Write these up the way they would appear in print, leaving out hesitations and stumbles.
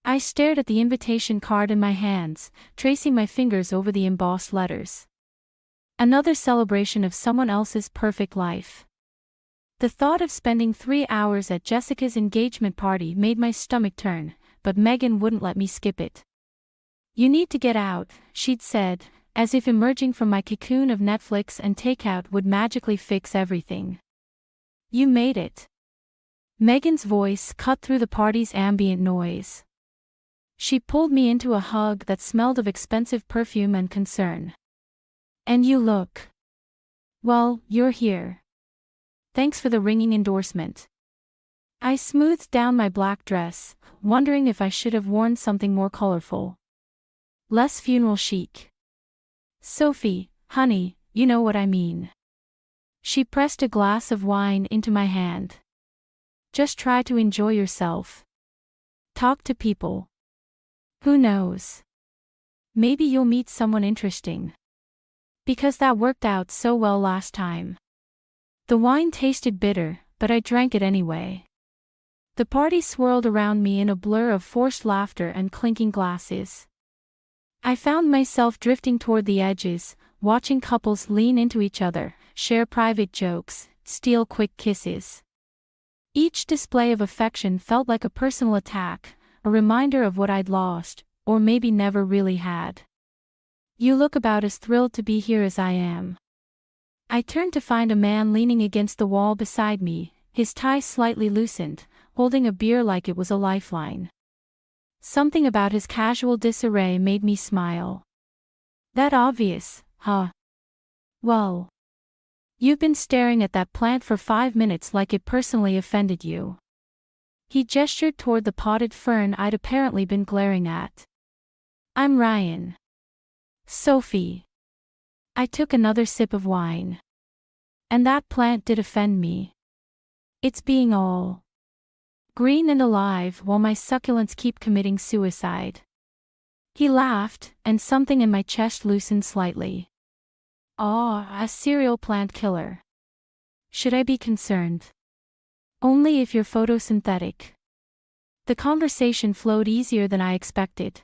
I stared at the invitation card in my hands, tracing my fingers over the embossed letters. Another celebration of someone else's perfect life. The thought of spending 3 hours at Jessica's engagement party made my stomach turn, but Megan wouldn't let me skip it. "You need to get out," she'd said, as if emerging from my cocoon of Netflix and takeout would magically fix everything. "You made it." Megan's voice cut through the party's ambient noise. She pulled me into a hug that smelled of expensive perfume and concern. "And you look. Well, you're here. Thanks for the ringing endorsement." I smoothed down my black dress, wondering if I should have worn something more colorful. Less funeral chic. "Sophie, honey, you know what I mean." She pressed a glass of wine into my hand. "Just try to enjoy yourself. Talk to people. Who knows? Maybe you'll meet someone interesting. Because that worked out so well last time." The wine tasted bitter, but I drank it anyway. The party swirled around me in a blur of forced laughter and clinking glasses. I found myself drifting toward the edges, watching couples lean into each other, share private jokes, steal quick kisses. Each display of affection felt like a personal attack, a reminder of what I'd lost, or maybe never really had. "You look about as thrilled to be here as I am." I turned to find a man leaning against the wall beside me, his tie slightly loosened, holding a beer like it was a lifeline. Something about his casual disarray made me smile. "That obvious, huh? Well, you've been staring at that plant for 5 minutes like it personally offended you." He gestured toward the potted fern I'd apparently been glaring at. "I'm Ryan." "Sophie." I took another sip of wine. "And that plant did offend me. It's being all green and alive while my succulents keep committing suicide." He laughed, and something in my chest loosened slightly. "Aw, a serial plant killer. Should I be concerned?" "Only if you're photosynthetic." The conversation flowed easier than I expected.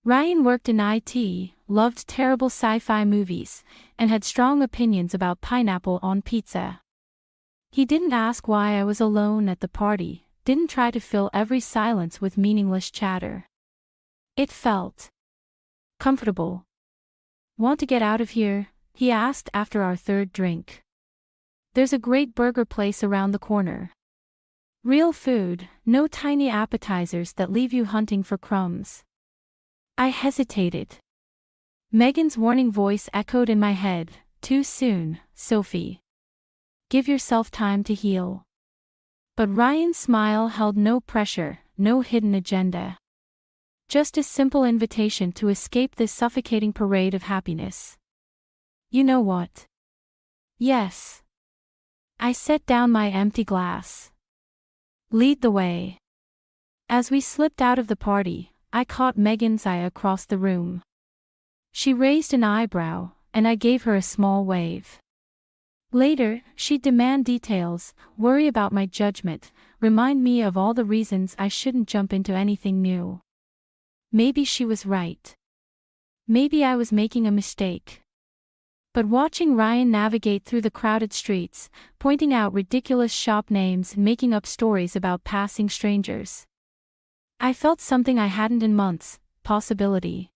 Ryan worked in IT, loved terrible sci-fi movies, and had strong opinions about pineapple on pizza. He didn't ask why I was alone at the party, didn't try to fill every silence with meaningless chatter. It felt comfortable. "Want to get out of here?" he asked after our third drink. "There's a great burger place around the corner. Real food, no tiny appetizers that leave you hunting for crumbs." I hesitated. Megan's warning voice echoed in my head, "Too soon, Sophie. Give yourself time to heal." But Ryan's smile held no pressure, no hidden agenda. Just a simple invitation to escape this suffocating parade of happiness. "You know what?" "Yes." I set down my empty glass. "Lead the way." As we slipped out of the party, I caught Megan's eye across the room. She raised an eyebrow, and I gave her a small wave. Later, she'd demand details, worry about my judgment, remind me of all the reasons I shouldn't jump into anything new. Maybe she was right. Maybe I was making a mistake. But watching Ryan navigate through the crowded streets, pointing out ridiculous shop names and making up stories about passing strangers, I felt something I hadn't in months: possibility.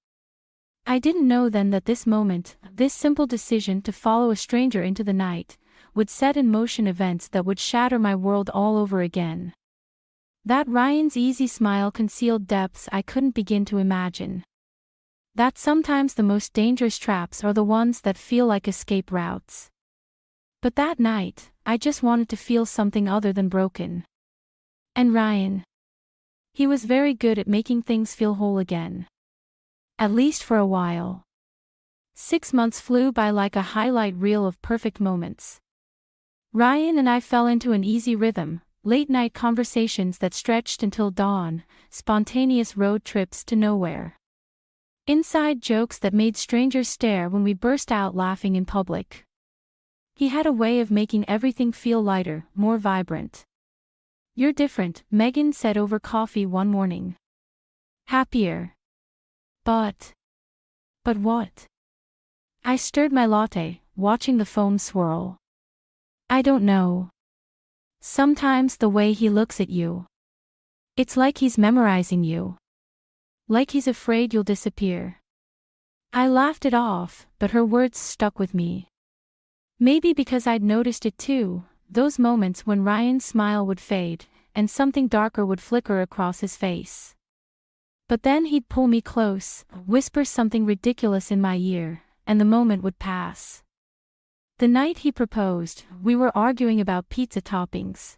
I didn't know then that this moment, this simple decision to follow a stranger into the night, would set in motion events that would shatter my world all over again. That Ryan's easy smile concealed depths I couldn't begin to imagine. That sometimes the most dangerous traps are the ones that feel like escape routes. But that night, I just wanted to feel something other than broken. And Ryan, he was very good at making things feel whole again. At least for a while. 6 months flew by like a highlight reel of perfect moments. Ryan and I fell into an easy rhythm, late-night conversations that stretched until dawn, spontaneous road trips to nowhere. Inside jokes that made strangers stare when we burst out laughing in public. He had a way of making everything feel lighter, more vibrant. "You're different," Megan said over coffee one morning. Happier. But what? I stirred my latte, watching the foam swirl. I don't know. Sometimes the way he looks at you. It's like he's memorizing you. Like he's afraid you'll disappear. I laughed it off, but her words stuck with me. Maybe because I'd noticed it too, those moments when Ryan's smile would fade, and something darker would flicker across his face. But then he'd pull me close, whisper something ridiculous in my ear, and the moment would pass. The night he proposed, we were arguing about pizza toppings.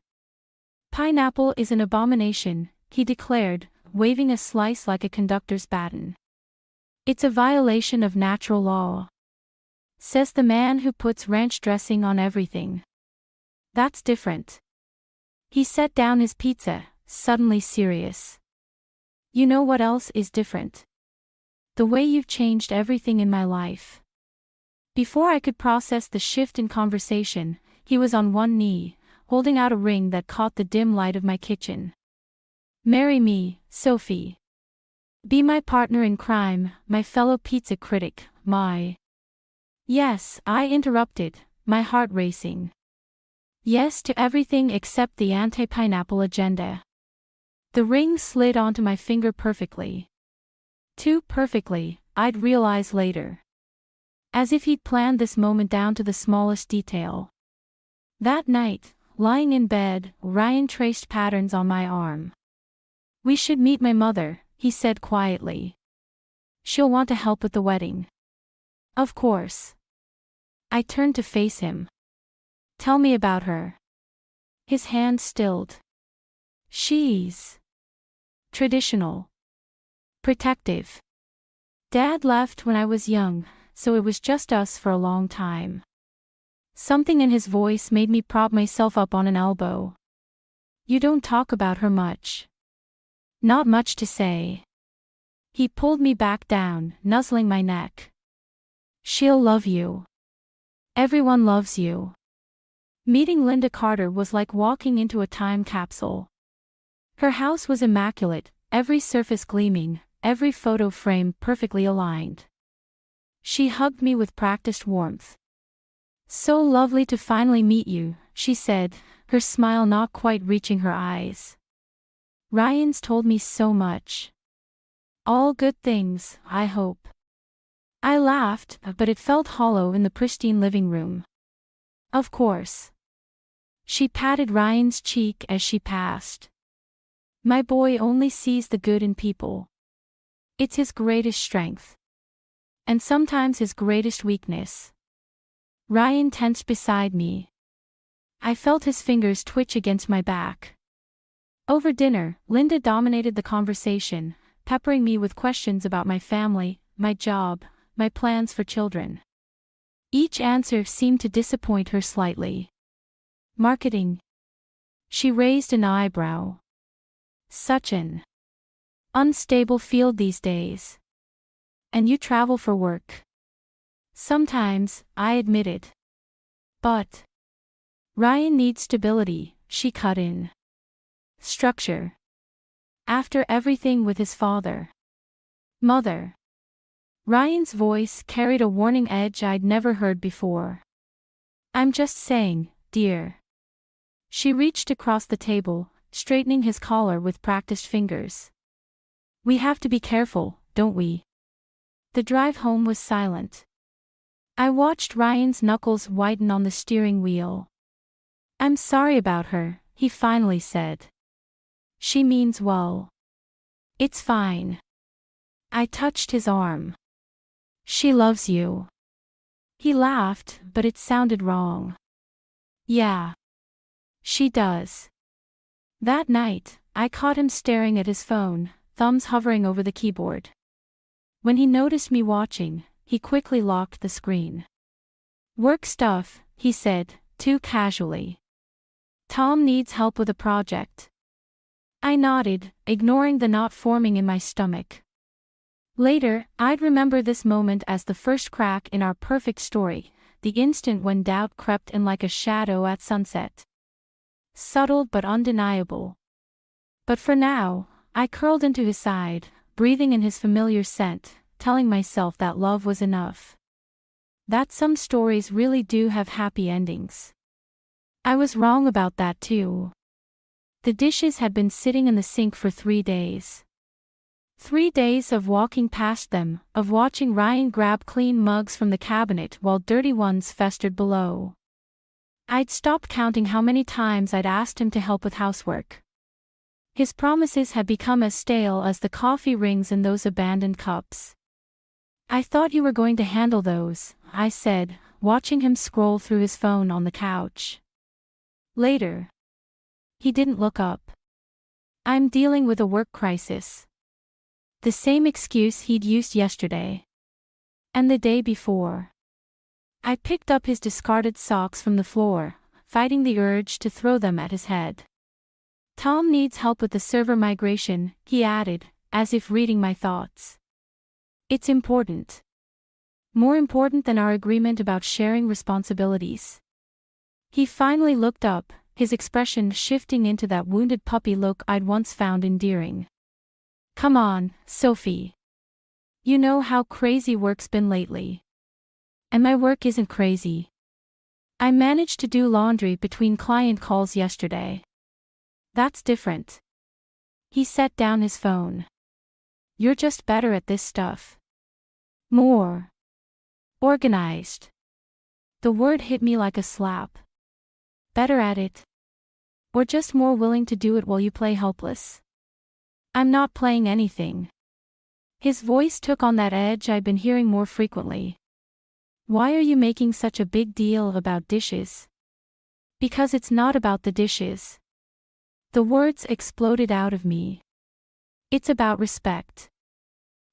Pineapple is an abomination, he declared, waving a slice like a conductor's baton. It's a violation of natural law. Says the man who puts ranch dressing on everything. That's different. He set down his pizza, suddenly serious. You know what else is different? The way you've changed everything in my life. Before I could process the shift in conversation, he was on one knee, holding out a ring that caught the dim light of my kitchen. Marry me, Sophie. Be my partner in crime, my fellow pizza critic, my... Yes, I interrupted, my heart racing. Yes to everything except the anti-pineapple agenda. The ring slid onto my finger perfectly. Too perfectly, I'd realize later. As if he'd planned this moment down to the smallest detail. That night, lying in bed, Ryan traced patterns on my arm. We should meet my mother, he said quietly. She'll want to help with the wedding. Of course. I turned to face him. Tell me about her. His hand stilled. She's traditional. Protective. Dad left when I was young, so it was just us for a long time. Something in his voice made me prop myself up on an elbow. You don't talk about her much. Not much to say. He pulled me back down, nuzzling my neck. She'll love you. Everyone loves you. Meeting Linda Carter was like walking into a time capsule. Her house was immaculate, every surface gleaming, every photo frame perfectly aligned. She hugged me with practiced warmth. So lovely to finally meet you, she said, her smile not quite reaching her eyes. Ryan's told me so much. All good things, I hope. I laughed, but it felt hollow in the pristine living room. Of course. She patted Ryan's cheek as she passed. My boy only sees the good in people. It's his greatest strength. And sometimes his greatest weakness. Ryan tensed beside me. I felt his fingers twitch against my back. Over dinner, Linda dominated the conversation, peppering me with questions about my family, my job, my plans for children. Each answer seemed to disappoint her slightly. Marketing. She raised an eyebrow. Such an unstable field these days. And you travel for work. Sometimes, I admitted. But Ryan needs stability, she cut in. Structure. After everything with his father. Mother. Ryan's voice carried a warning edge I'd never heard before. I'm just saying, dear. She reached across the table, straightening his collar with practiced fingers. We have to be careful, don't we? The drive home was silent. I watched Ryan's knuckles whiten on the steering wheel. I'm sorry about her, he finally said. She means well. It's fine. I touched his arm. She loves you. He laughed, but it sounded wrong. Yeah. She does. That night, I caught him staring at his phone, thumbs hovering over the keyboard. When he noticed me watching, he quickly locked the screen. Work stuff, he said, too casually. Tom needs help with a project. I nodded, ignoring the knot forming in my stomach. Later, I'd remember this moment as the first crack in our perfect story, the instant when doubt crept in like a shadow at sunset. Subtle but undeniable. But for now, I curled into his side, breathing in his familiar scent, telling myself that love was enough. That some stories really do have happy endings. I was wrong about that too. The dishes had been sitting in the sink for 3 days. 3 days of walking past them, of watching Ryan grab clean mugs from the cabinet while dirty ones festered below. I'd stopped counting how many times I'd asked him to help with housework. His promises had become as stale as the coffee rings in those abandoned cups. "I thought you were going to handle those," I said, watching him scroll through his phone on the couch. Later. He didn't look up. "I'm dealing with a work crisis." The same excuse he'd used yesterday. And the day before. I picked up his discarded socks from the floor, fighting the urge to throw them at his head. "Tom needs help with the server migration," he added, as if reading my thoughts. "It's important. More important than our agreement about sharing responsibilities." He finally looked up, his expression shifting into that wounded puppy look I'd once found endearing. "Come on, Sophie. You know how crazy work's been lately. And my work isn't crazy. I managed to do laundry between client calls yesterday. That's different." He set down his phone. "You're just better at this stuff. More organized." The word hit me like a slap. Better at it? Or just more willing to do it while you play helpless? "I'm not playing anything." His voice took on that edge I'd been hearing more frequently. "Why are you making such a big deal about dishes?" "Because it's not about the dishes." The words exploded out of me. "It's about respect.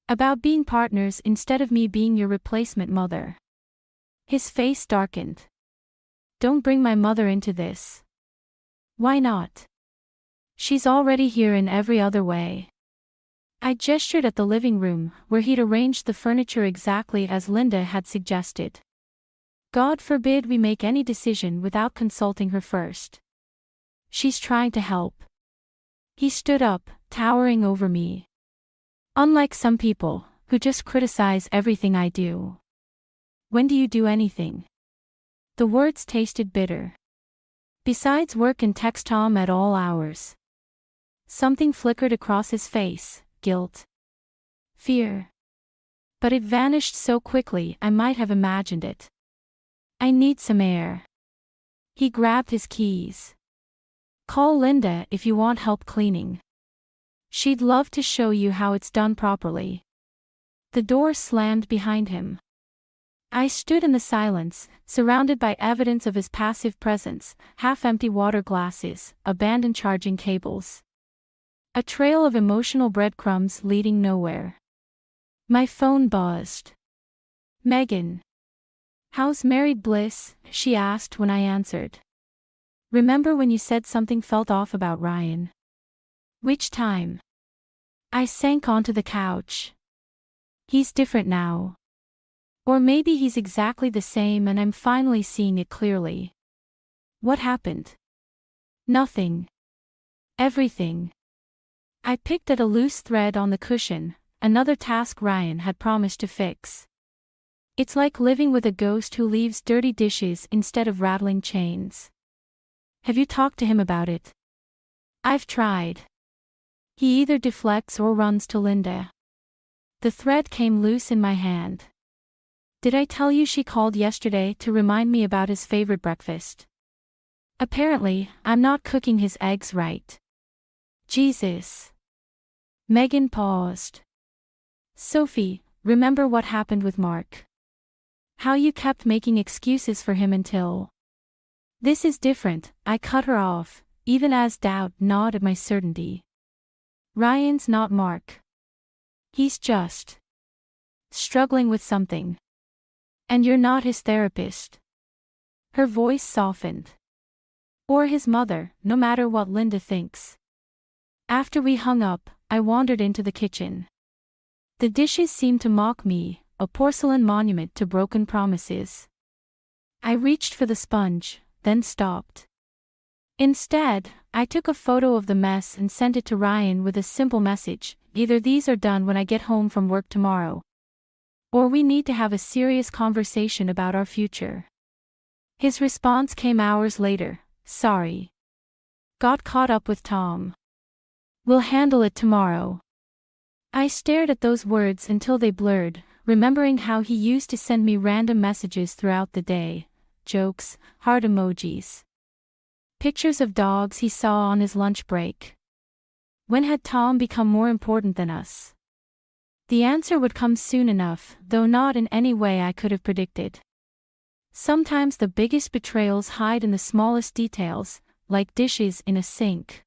About being partners instead of me being your replacement mother." His face darkened. "Don't bring my mother into this." "Why not? She's already here in every other way." I gestured at the living room, where he'd arranged the furniture exactly as Linda had suggested. "God forbid we make any decision without consulting her first. She's trying to help." He stood up, towering over me. "Unlike some people, who just criticize everything I do. When do you do anything?" The words tasted bitter. "Besides work and text Tom at all hours." Something flickered across his face, guilt. Fear. But it vanished so quickly I might have imagined it. "I need some air." He grabbed his keys. "Call Linda if you want help cleaning. She'd love to show you how it's done properly." The door slammed behind him. I stood in the silence, surrounded by evidence of his passive presence: half-empty water glasses, abandoned charging cables. A trail of emotional breadcrumbs leading nowhere. My phone buzzed. "Megan. How's married bliss?" she asked when I answered. "Remember when you said something felt off about Ryan?" "Which time?" I sank onto the couch. "He's different now. Or maybe he's exactly the same and I'm finally seeing it clearly." "What happened?" "Nothing. Everything." I picked at a loose thread on the cushion, another task Ryan had promised to fix. "It's like living with a ghost who leaves dirty dishes instead of rattling chains." "Have you talked to him about it?" "I've tried. He either deflects or runs to Linda." The thread came loose in my hand. "Did I tell you she called yesterday to remind me about his favorite breakfast? Apparently, I'm not cooking his eggs right." "Jesus." Megan paused. "Sophie, remember what happened with Mark? How you kept making excuses for him until—" "This is different," I cut her off, even as doubt gnawed at my certainty. "Ryan's not Mark. He's just struggling with something. And you're not his therapist." Her voice softened. "Or his mother, no matter what Linda thinks." After we hung up, I wandered into the kitchen. The dishes seemed to mock me, a porcelain monument to broken promises. I reached for the sponge, then stopped. Instead, I took a photo of the mess and sent it to Ryan with a simple message: either these are done when I get home from work tomorrow, or we need to have a serious conversation about our future. His response came hours later. Sorry. Got caught up with Tom. We'll handle it tomorrow. I stared at those words until they blurred, remembering how he used to send me random messages throughout the day, jokes, heart emojis, pictures of dogs he saw on his lunch break. When had Tom become more important than us? The answer would come soon enough, though not in any way I could have predicted. Sometimes the biggest betrayals hide in the smallest details, like dishes in a sink,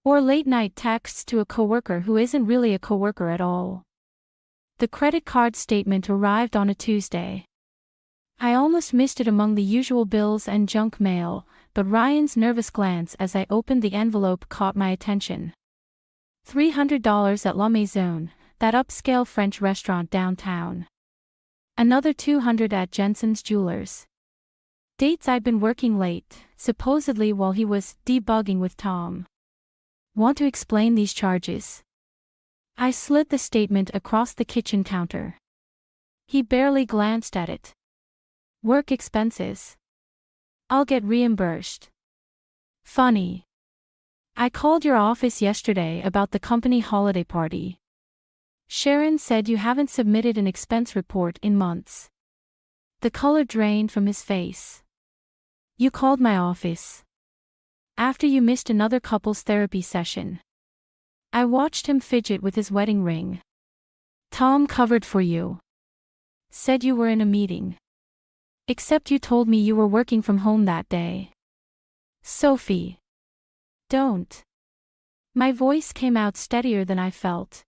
or late-night texts to a coworker who isn't really a coworker at all. The credit card statement arrived on a Tuesday. I almost missed it among the usual bills and junk mail, but Ryan's nervous glance as I opened the envelope caught my attention. $300 at La Maison, that upscale French restaurant downtown. Another $200 at Jensen's Jewelers. Dates I'd been working late, supposedly while he was debugging with Tom. Want to explain these charges? I slid the statement across the kitchen counter. He barely glanced at it. Work expenses. I'll get reimbursed. Funny. I called your office yesterday about the company holiday party. Sharon said you haven't submitted an expense report in months. The color drained from his face. You called my office after you missed another couples therapy session. I watched him fidget with his wedding ring. Tom covered for you. Said you were in a meeting. Except you told me you were working from home that day. Sophie. Don't. My voice came out steadier than I felt.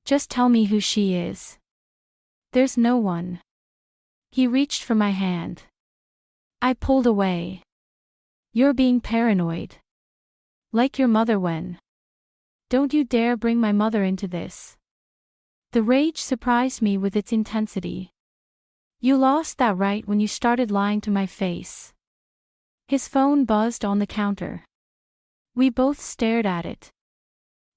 Just tell me who she is. There's no one. He reached for my hand. I pulled away. You're being paranoid. Like your mother when. Don't you dare bring my mother into this. The rage surprised me with its intensity. You lost that right when you started lying to my face. His phone buzzed on the counter. We both stared at it.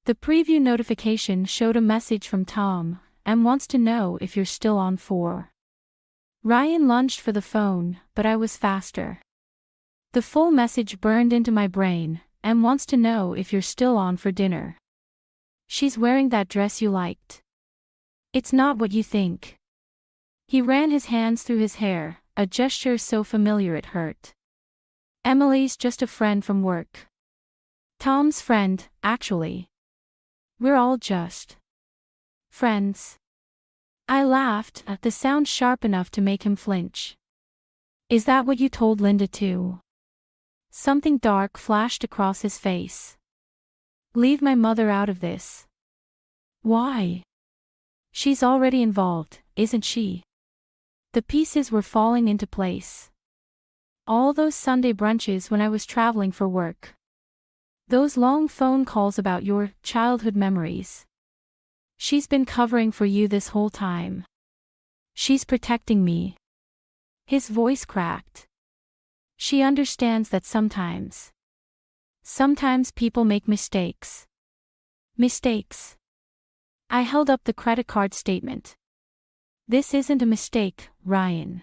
The preview notification showed a message from Tom, and wants to know if you're still on for. Ryan lunged for the phone, but I was faster. The full message burned into my brain, and wants to know if you're still on for dinner. She's wearing that dress you liked. It's not what you think. He ran his hands through his hair, a gesture so familiar it hurt. Emily's just a friend from work. Tom's friend, actually. We're all just friends. I laughed at the sound sharp enough to make him flinch. Is that what you told Linda too? Something dark flashed across his face. Leave my mother out of this. Why? She's already involved, isn't she? The pieces were falling into place. All those Sunday brunches when I was traveling for work. Those long phone calls about your childhood memories. She's been covering for you this whole time. She's protecting me. His voice cracked. She understands that sometimes people make mistakes. Mistakes. I held up the credit card statement. This isn't a mistake, Ryan.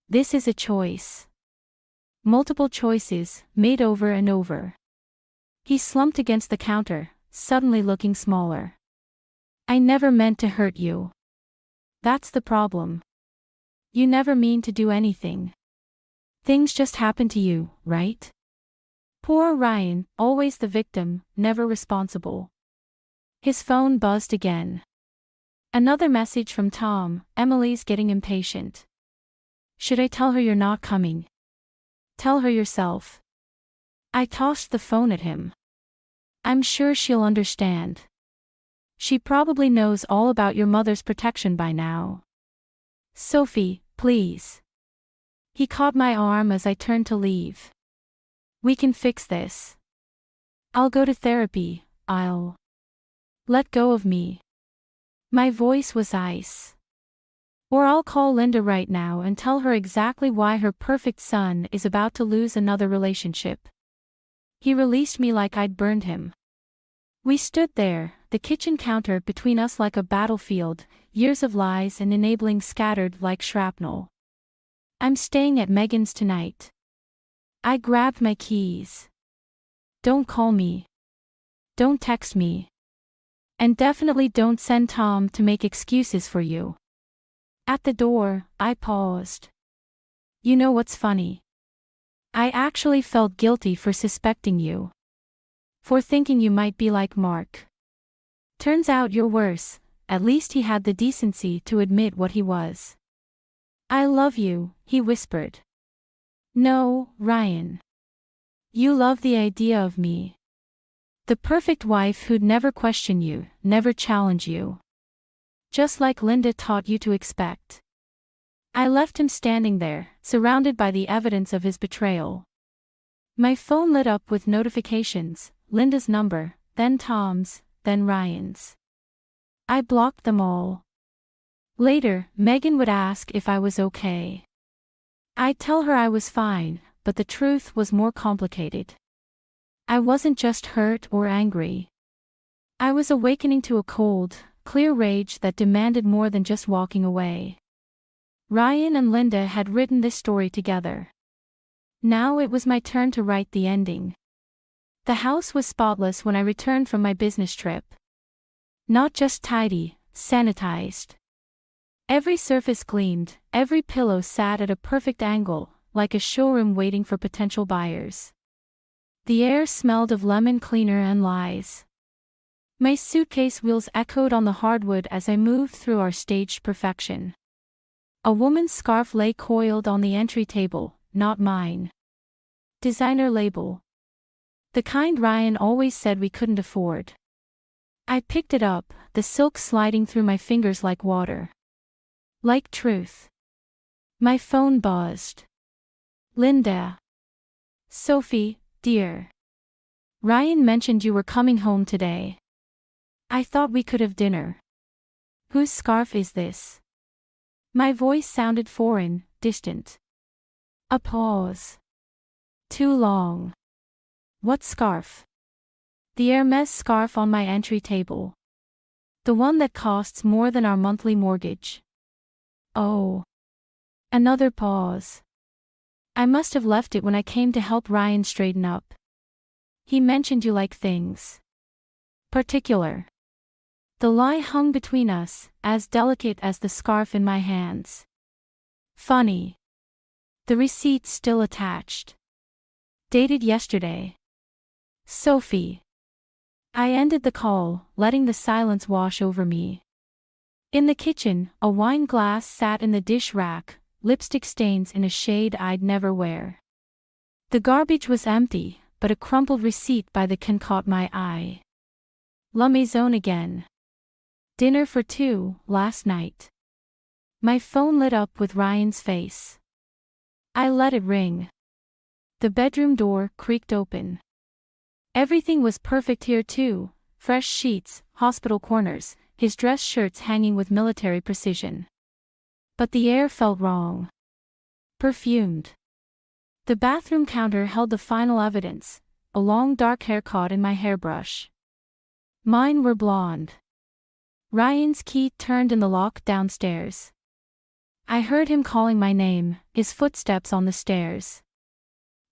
This is a choice. Multiple choices, made over and over. He slumped against the counter, suddenly looking smaller. I never meant to hurt you. That's the problem. You never mean to do anything. Things just happen to you, right? Poor Ryan, always the victim, never responsible. His phone buzzed again. Another message from Tom. Emily's getting impatient. Should I tell her you're not coming? Tell her yourself. I tossed the phone at him. I'm sure she'll understand. She probably knows all about your mother's protection by now. Sophie, please. He caught my arm as I turned to leave. We can fix this. I'll go to therapy. I'll. Let go of me. My voice was ice. Or I'll call Linda right now and tell her exactly why her perfect son is about to lose another relationship. He released me like I'd burned him. We stood there, the kitchen counter between us like a battlefield, years of lies and enabling scattered like shrapnel. I'm staying at Megan's tonight. I grabbed my keys. Don't call me. Don't text me. And definitely don't send Tom to make excuses for you. At the door, I paused. You know what's funny? I actually felt guilty for suspecting you. For thinking you might be like Mark. Turns out you're worse, at least he had the decency to admit what he was. I love you, he whispered. No, Ryan. You love the idea of me. The perfect wife who'd never question you, never challenge you. Just like Linda taught you to expect. I left him standing there, surrounded by the evidence of his betrayal. My phone lit up with notifications, Linda's number, then Tom's, then Ryan's. I blocked them all. Later, Megan would ask if I was okay. I'd tell her I was fine, but the truth was more complicated. I wasn't just hurt or angry. I was awakening to a cold, clear rage that demanded more than just walking away. Ryan and Linda had written this story together. Now it was my turn to write the ending. The house was spotless when I returned from my business trip. Not just tidy, sanitized. Every surface gleamed, every pillow sat at a perfect angle, like a showroom waiting for potential buyers. The air smelled of lemon cleaner and lies. My suitcase wheels echoed on the hardwood as I moved through our staged perfection. A woman's scarf lay coiled on the entry table, not mine. Designer label. The kind Ryan always said we couldn't afford. I picked it up, the silk sliding through my fingers like water. Like truth. My phone buzzed. Linda. Sophie, dear. Ryan mentioned you were coming home today. I thought we could have dinner. Whose scarf is this? My voice sounded foreign, distant. A pause. Too long. What scarf? The Hermes scarf on my entry table. The one that costs more than our monthly mortgage. Oh. Another pause. I must have left it when I came to help Ryan straighten up. He mentioned you like things. Particular. The lie hung between us, as delicate as the scarf in my hands. Funny. The receipt still attached. Dated yesterday. Sophie. I ended the call, letting the silence wash over me. In the kitchen, a wine glass sat in the dish rack, lipstick stains in a shade I'd never wear. The garbage was empty, but a crumpled receipt by the can caught my eye. La Maison again. Dinner for two, last night. My phone lit up with Ryan's face. I let it ring. The bedroom door creaked open. Everything was perfect here too, fresh sheets, hospital corners, his dress shirts hanging with military precision. But the air felt wrong. Perfumed. The bathroom counter held the final evidence, a long dark hair caught in my hairbrush. Mine were blonde. Ryan's key turned in the lock downstairs. I heard him calling my name, his footsteps on the stairs.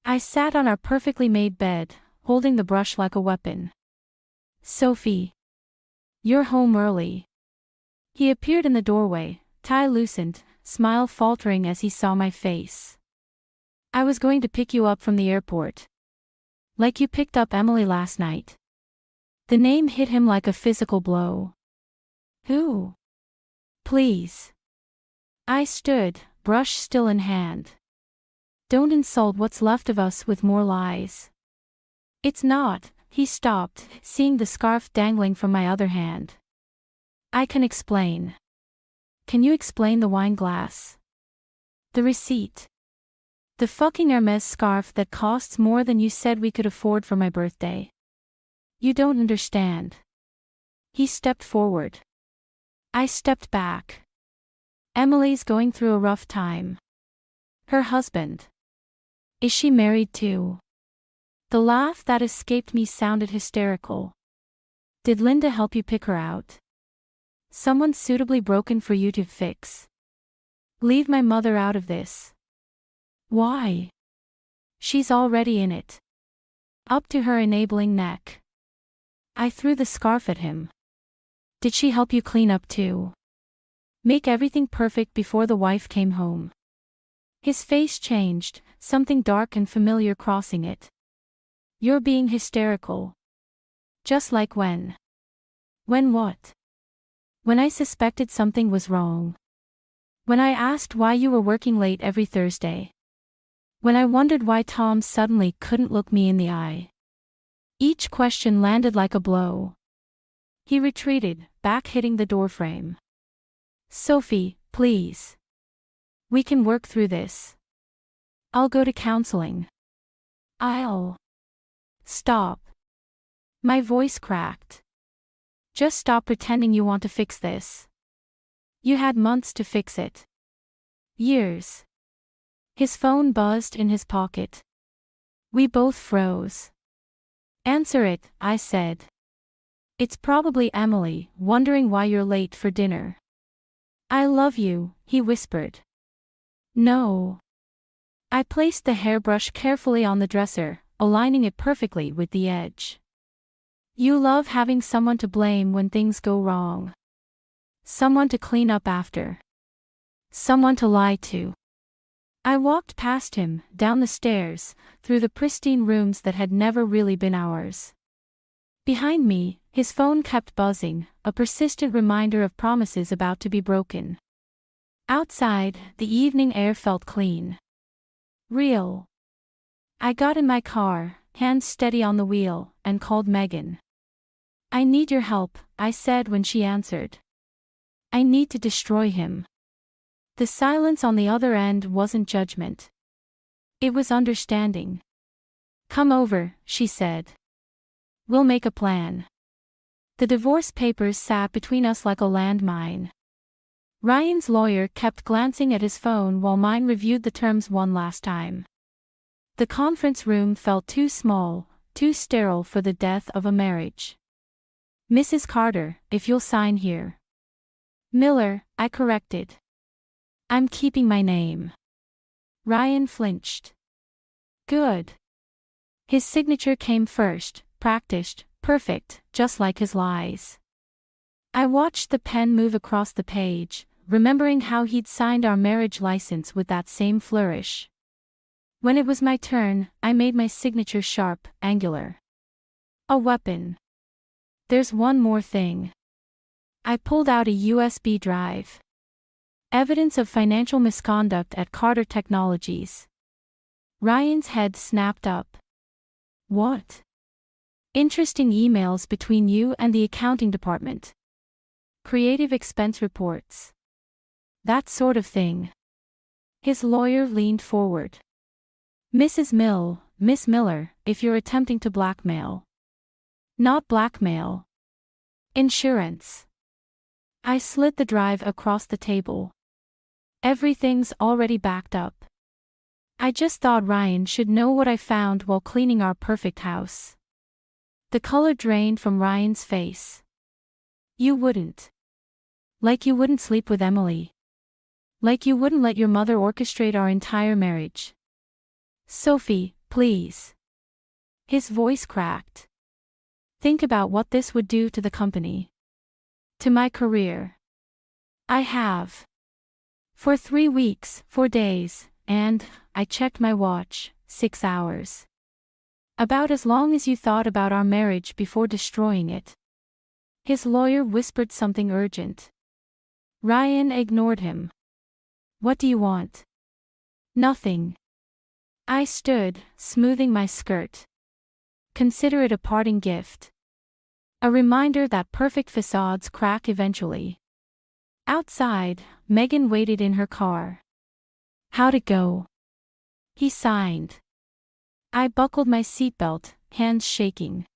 I sat on our perfectly made bed, holding the brush like a weapon. Sophie. You're home early. He appeared in the doorway, tie loosened, smile faltering as he saw my face. I was going to pick you up from the airport. Like you picked up Emily last night. The name hit him like a physical blow. Who? Please. I stood, brush still in hand. Don't insult what's left of us with more lies. It's not, he stopped, seeing the scarf dangling from my other hand. I can explain. Can you explain the wine glass? The receipt. The fucking Hermes scarf that costs more than you said we could afford for my birthday. You don't understand. He stepped forward. I stepped back. Emily's going through a rough time. Her husband. Is she married too? The laugh that escaped me sounded hysterical. Did Linda help you pick her out? Someone suitably broken for you to fix? Leave my mother out of this. Why? She's already in it. Up to her enabling neck. I threw the scarf at him. Did she help you clean up too? Make everything perfect before the wife came home? His face changed, something dark and familiar crossing it. You're being hysterical. Just like when. When what? When I suspected something was wrong. When I asked why you were working late every Thursday. When I wondered why Tom suddenly couldn't look me in the eye. Each question landed like a blow. He retreated, back hitting the doorframe. Sophie, please. We can work through this. I'll go to counseling. I'll. Stop. My voice cracked. Just stop pretending you want to fix this. You had months to fix it. Years. His phone buzzed in his pocket. We both froze. Answer it, I said. It's probably Emily, wondering why you're late for dinner. I love you, he whispered. No. I placed the hairbrush carefully on the dresser, aligning it perfectly with the edge. You love having someone to blame when things go wrong. Someone to clean up after. Someone to lie to. I walked past him, down the stairs, through the pristine rooms that had never really been ours. Behind me, his phone kept buzzing, a persistent reminder of promises about to be broken. Outside, the evening air felt clean. Real. I got in my car, hands steady on the wheel, and called Megan. I need your help, I said when she answered. I need to destroy him. The silence on the other end wasn't judgment. It was understanding. Come over, she said. We'll make a plan. The divorce papers sat between us like a landmine. Ryan's lawyer kept glancing at his phone while mine reviewed the terms one last time. The conference room felt too small, too sterile for the death of a marriage. Mrs. Carter, if you'll sign here. Miller, I corrected. I'm keeping my name. Ryan flinched. Good. His signature came first, practiced, perfect, just like his lies. I watched the pen move across the page, remembering how he'd signed our marriage license with that same flourish. When it was my turn, I made my signature sharp, angular. A weapon. There's one more thing. I pulled out a USB drive. Evidence of financial misconduct at Carter Technologies. Ryan's head snapped up. What? Interesting emails between you and the accounting department. Creative expense reports. That sort of thing. His lawyer leaned forward. Mrs. Miss Miller, if you're attempting to blackmail. Not blackmail. Insurance. I slid the drive across the table. Everything's already backed up. I just thought Ryan should know what I found while cleaning our perfect house. The color drained from Ryan's face. You wouldn't. Like you wouldn't sleep with Emily. Like you wouldn't let your mother orchestrate our entire marriage. Sophie, please. His voice cracked. Think about what this would do to the company. To my career. I have. For 3 weeks, 4 days, and, I checked my watch, 6 hours. About as long as you thought about our marriage before destroying it. His lawyer whispered something urgent. Ryan ignored him. What do you want? Nothing. I stood, smoothing my skirt. Consider it a parting gift. A reminder that perfect facades crack eventually. Outside, Megan waited in her car. How'd it go? He signed. I buckled my seatbelt, hands shaking.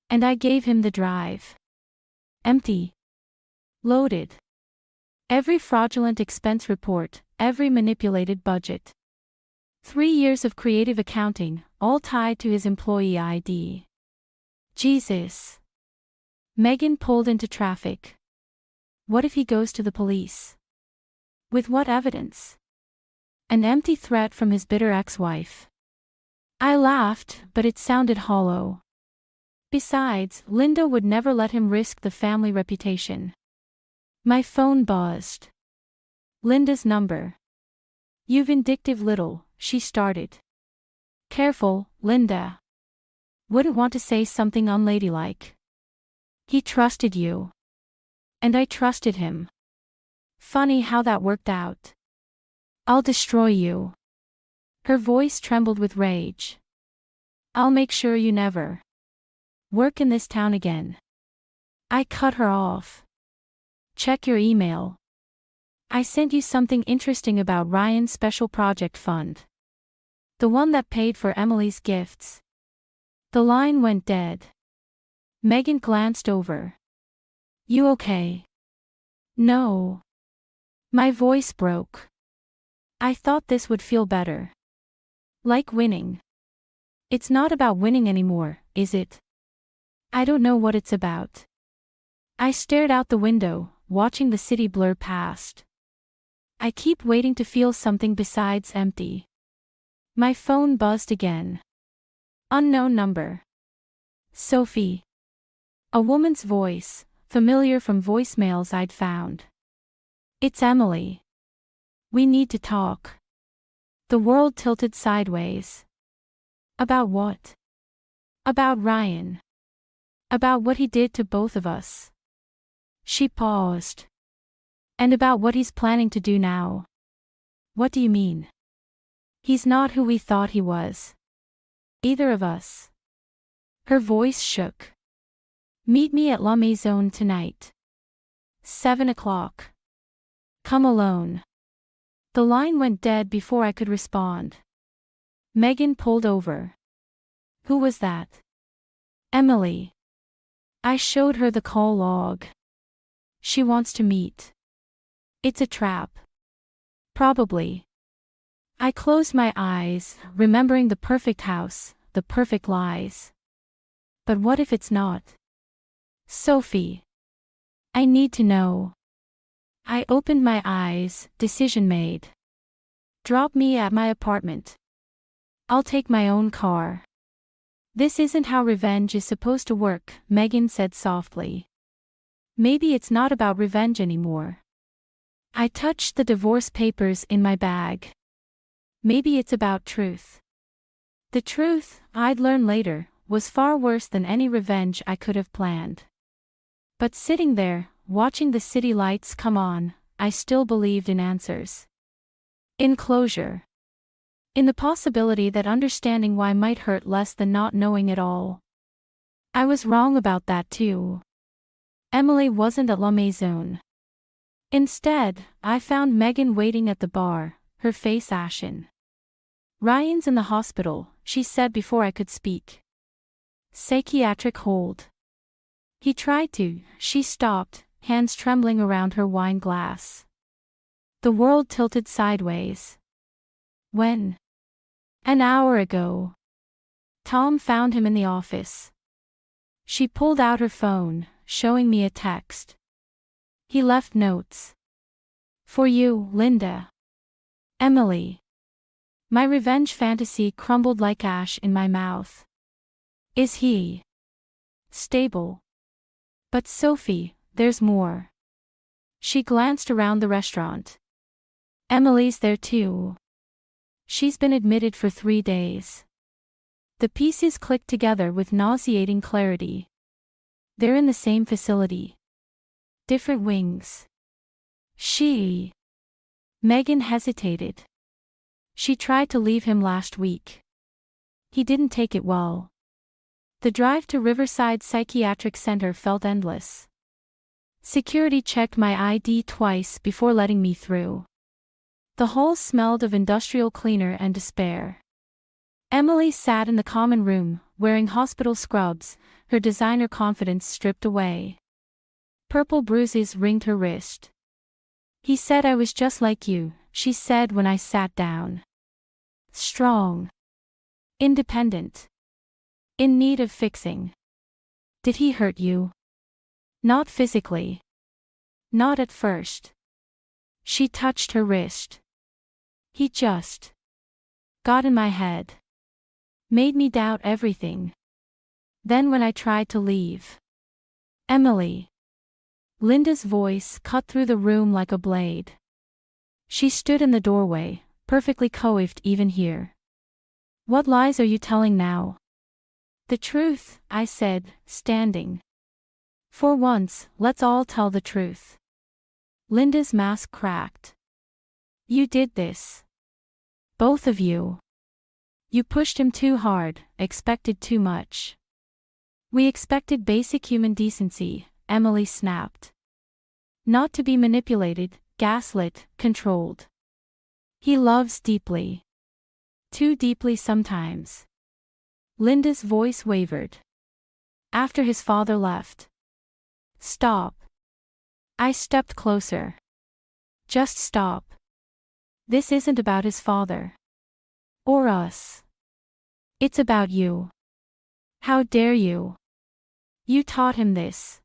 And I gave him the drive. Empty. Loaded. Every fraudulent expense report, every manipulated budget. 3 years of creative accounting, all tied to his employee ID. Jesus. Megan pulled into traffic. What if he goes to the police? With what evidence? An empty threat from his bitter ex-wife. I laughed, but it sounded hollow. Besides, Linda would never let him risk the family reputation. My phone buzzed. Linda's number. "You vindictive little," she started. "Careful, Linda. Wouldn't want to say something unladylike. He trusted you. And I trusted him. Funny how that worked out. I'll destroy you." Her voice trembled with rage. "I'll make sure you never work in this town again." I cut her off. "Check your email. I sent you something interesting about Ryan's special project fund. The one that paid for Emily's gifts." The line went dead. Megan glanced over. "You okay?" "No." My voice broke. I thought this would feel better. Like winning. It's not about winning anymore, is it? I don't know what it's about. I stared out the window, watching the city blur past. I keep waiting to feel something besides empty. My phone buzzed again. Unknown number. Sophie. A woman's voice, familiar from voicemails I'd found. "It's Emily. We need to talk." The world tilted sideways. About what? About Ryan. About what he did to both of us. She paused. "And about what he's planning to do now." "What do you mean?" "He's not who we thought he was. Either of us." Her voice shook. "Meet me at La Maison tonight. 7 o'clock. Come alone." The line went dead before I could respond. Megan pulled over. "Who was that?" "Emily." I showed her the call log. "She wants to meet." "It's a trap." "Probably." I closed my eyes, remembering the perfect house, the perfect lies. But what if it's not? "Sophie. I need to know." I opened my eyes, decision made. "Drop me at my apartment. I'll take my own car." "This isn't how revenge is supposed to work," Megan said softly. "Maybe it's not about revenge anymore." I touched the divorce papers in my bag. Maybe it's about truth. The truth, I'd learn later, was far worse than any revenge I could have planned. But sitting there, watching the city lights come on, I still believed in answers. In closure. In the possibility that understanding why might hurt less than not knowing it all. I was wrong about that too. Emily wasn't at La Maison. Instead, I found Megan waiting at the bar, her face ashen. "Ryan's in the hospital," she said before I could speak. "Psychiatric hold." "He tried to," she stopped, hands trembling around her wine glass. The world tilted sideways. "When?" "An hour ago. Tom found him in the office." She pulled out her phone, showing me a text. "He left notes. For you, Linda. Emily." My revenge fantasy crumbled like ash in my mouth. "Is he stable?" "But Sophie, there's more." She glanced around the restaurant. "Emily's there too. She's been admitted for 3 days." The pieces clicked together with nauseating clarity. They're in the same facility. Different wings. Megan hesitated. "She tried to leave him last week. He didn't take it well." The drive to Riverside Psychiatric Center felt endless. Security checked my ID twice before letting me through. The hall smelled of industrial cleaner and despair. Emily sat in the common room, wearing hospital scrubs, her designer confidence stripped away. Purple bruises ringed her wrist. "He said I was just like you," she said when I sat down. "Strong. Independent. In need of fixing." "Did he hurt you?" Not physically. Not at first. She touched her wrist. He just got in my head. Made me doubt everything. Then when I tried to leave. Emily. Linda's voice cut through the room like a blade. She stood in the doorway, perfectly coiffed even here. What lies are you telling now? The truth, I said, standing. For once, let's all tell the truth. Linda's mask cracked. You did this. Both of you. You pushed him too hard, expected too much. We expected basic human decency, Emily snapped. Not to be manipulated, gaslit, controlled. He loves deeply. Too deeply sometimes. Linda's voice wavered. After his father left. Stop. I stepped closer. Just stop. This isn't about his father. Or us. It's about you. How dare you? You taught him this.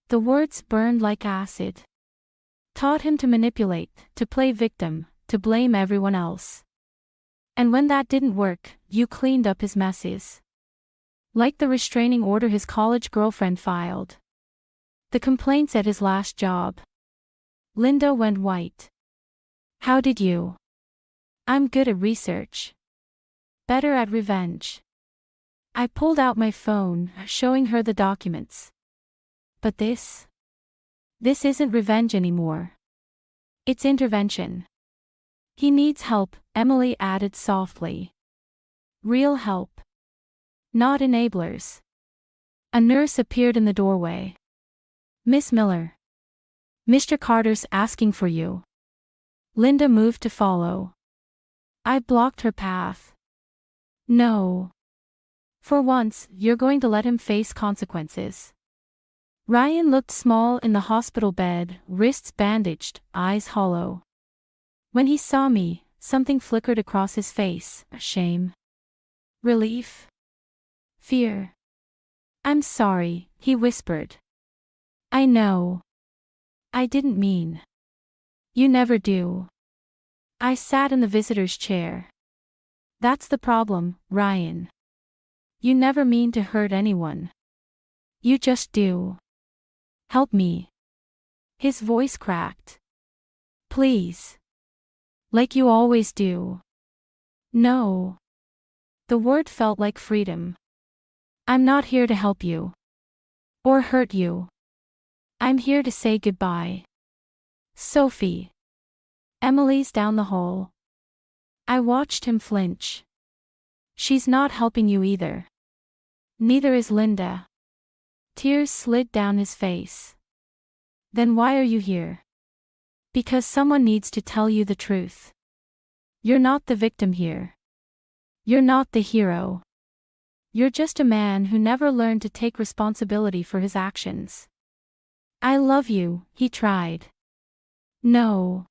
The words burned like acid. Taught him to manipulate, to play victim, to blame everyone else. And when that didn't work, you cleaned up his messes. Like the restraining order his college girlfriend filed. The complaints at his last job. Linda went white. How did you? I'm good at research. Better at revenge. I pulled out my phone, showing her the documents. But this isn't revenge anymore. It's intervention. He needs help, Emily added softly. Real help. Not enablers. A nurse appeared in the doorway. Miss Miller. Mr. Carter's asking for you. Linda moved to follow. I blocked her path. No. For once, you're going to let him face consequences. Ryan looked small in the hospital bed, wrists bandaged, eyes hollow. When he saw me, something flickered across his face, shame. Relief. Fear. I'm sorry, he whispered. I know. I didn't mean. You never do. I sat in the visitor's chair. That's the problem, Ryan. You never mean to hurt anyone. You just do. Help me. His voice cracked. Please. Like you always do. No. The word felt like freedom. I'm not here to help you. Or hurt you. I'm here to say goodbye. Sophie. Emily's down the hall. I watched him flinch. She's not helping you either. Neither is Linda. Tears slid down his face. Then why are you here? Because someone needs to tell you the truth. You're not the victim here. You're not the hero. You're just a man who never learned to take responsibility for his actions. I love you, he tried. No.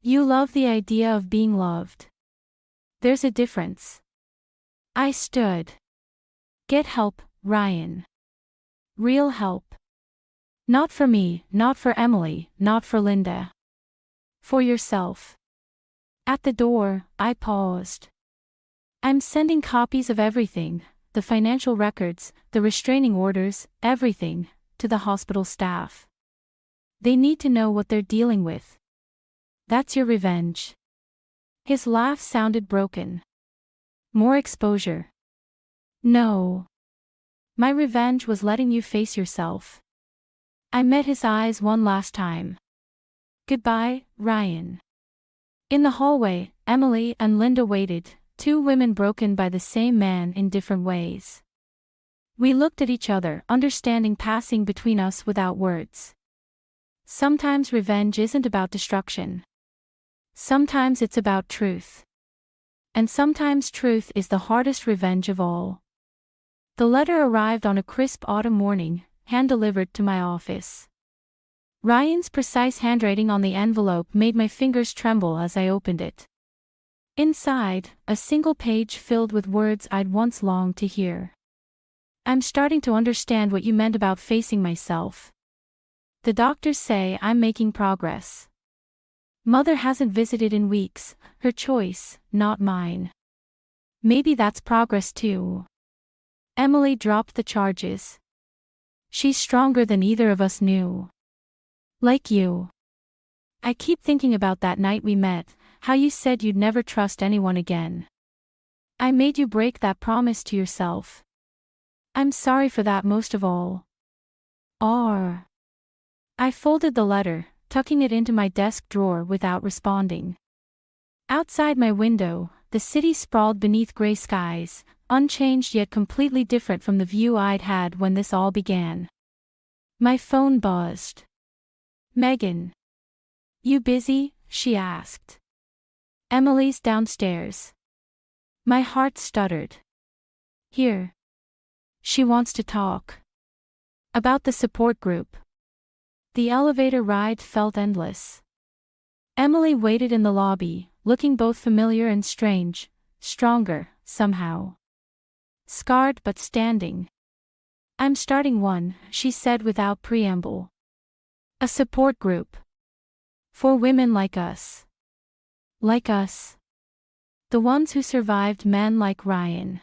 You love the idea of being loved. There's a difference. I stood. Get help, Ryan. Real help. Not for me, not for Emily, not for Linda. For yourself. At the door, I paused. I'm sending copies of everything, the financial records, the restraining orders, everything, to the hospital staff. They need to know what they're dealing with. That's your revenge. His laugh sounded broken. More exposure. No. My revenge was letting you face yourself. I met his eyes one last time. Goodbye, Ryan. In the hallway, Emily and Linda waited, two women broken by the same man in different ways. We looked at each other, understanding passing between us without words. Sometimes revenge isn't about destruction. Sometimes it's about truth. And sometimes truth is the hardest revenge of all. The letter arrived on a crisp autumn morning, hand-delivered to my office. Ryan's precise handwriting on the envelope made my fingers tremble as I opened it. Inside, a single page filled with words I'd once longed to hear. I'm starting to understand what you meant about facing myself. The doctors say I'm making progress. Mother hasn't visited in weeks, her choice, not mine. Maybe that's progress too. Emily dropped the charges. She's stronger than either of us knew. Like you. I keep thinking about that night we met, how you said you'd never trust anyone again. I made you break that promise to yourself. I'm sorry for that most of all. Or. I folded the letter, tucking it into my desk drawer without responding. Outside my window, the city sprawled beneath gray skies, unchanged yet completely different from the view I'd had when this all began. My phone buzzed. Megan. You busy? She asked. Emily's downstairs. My heart stuttered. Here. She wants to talk. About the support group. The elevator ride felt endless. Emily waited in the lobby, looking both familiar and strange, stronger, somehow. Scarred but standing. I'm starting one, she said without preamble. A support group. For women like us. Like us. The ones who survived men like Ryan.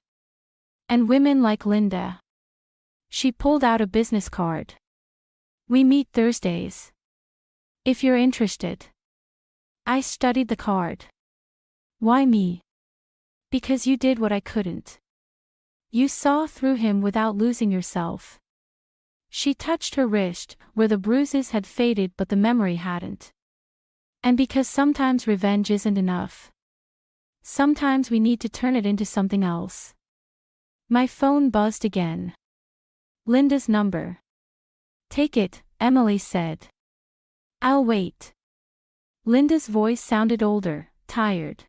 And women like Linda. She pulled out a business card. We meet Thursdays. If you're interested. I studied the card. Why me? Because you did what I couldn't. You saw through him without losing yourself. She touched her wrist, where the bruises had faded but the memory hadn't. And because sometimes revenge isn't enough. Sometimes we need to turn it into something else. My phone buzzed again. Linda's number. Take it, Emily said. I'll wait. Linda's voice sounded older, tired.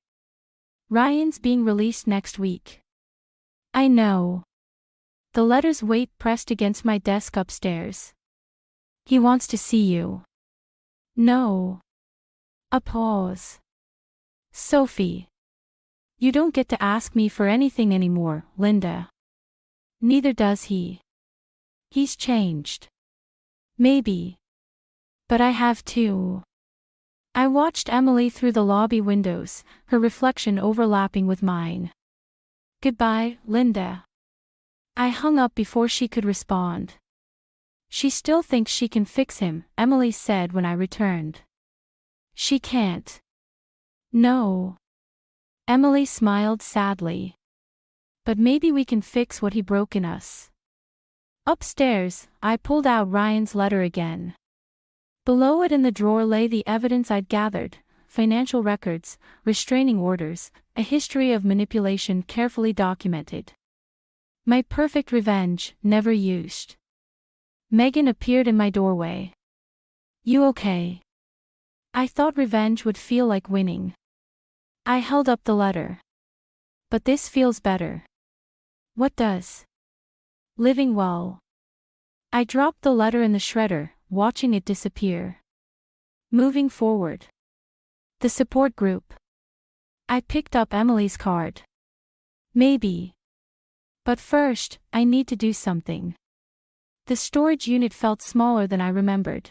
Ryan's being released next week. I know. The letter's weight pressed against my desk upstairs. He wants to see you. No. A pause. Sophie. You don't get to ask me for anything anymore, Linda. Neither does he. He's changed. Maybe. But I have too. I watched Emily through the lobby windows, her reflection overlapping with mine. Goodbye, Linda. I hung up before she could respond. She still thinks she can fix him, Emily said when I returned. She can't. No. Emily smiled sadly. But maybe we can fix what he broke in us. Upstairs, I pulled out Ryan's letter again. Below it in the drawer lay the evidence I'd gathered, financial records, restraining orders, a history of manipulation carefully documented. My perfect revenge, never used. Megan appeared in my doorway. You okay? I thought revenge would feel like winning. I held up the letter. But this feels better. What does? Living well. I dropped the letter in the shredder, watching it disappear. Moving forward. The support group. I picked up Emily's card. Maybe. But first, I need to do something. The storage unit felt smaller than I remembered.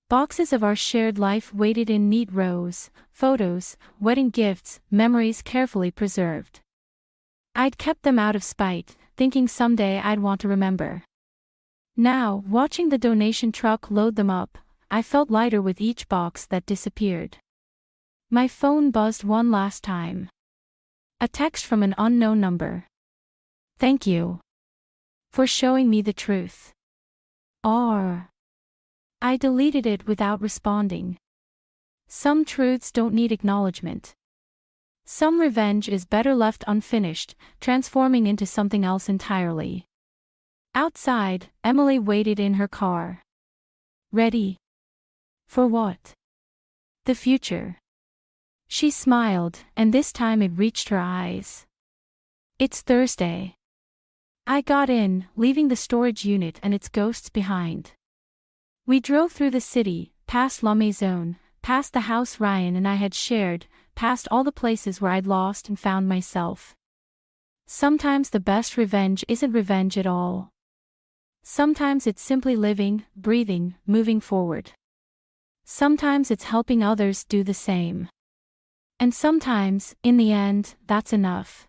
Boxes of our shared life waited in neat rows, photos, wedding gifts, memories carefully preserved. I'd kept them out of spite, thinking someday I'd want to remember. Now, watching the donation truck load them up, I felt lighter with each box that disappeared. My phone buzzed one last time. A text from an unknown number. Thank you. For showing me the truth. Or. I deleted it without responding. Some truths don't need acknowledgement. Some revenge is better left unfinished, transforming into something else entirely. Outside, Emily waited in her car. Ready? For what? The future. She smiled, and this time it reached her eyes. It's Thursday. I got in, leaving the storage unit and its ghosts behind. We drove through the city, past La Maison, past the house Ryan and I had shared, past all the places where I'd lost and found myself. Sometimes the best revenge isn't revenge at all. Sometimes it's simply living, breathing, moving forward. Sometimes it's helping others do the same. And sometimes, in the end, that's enough.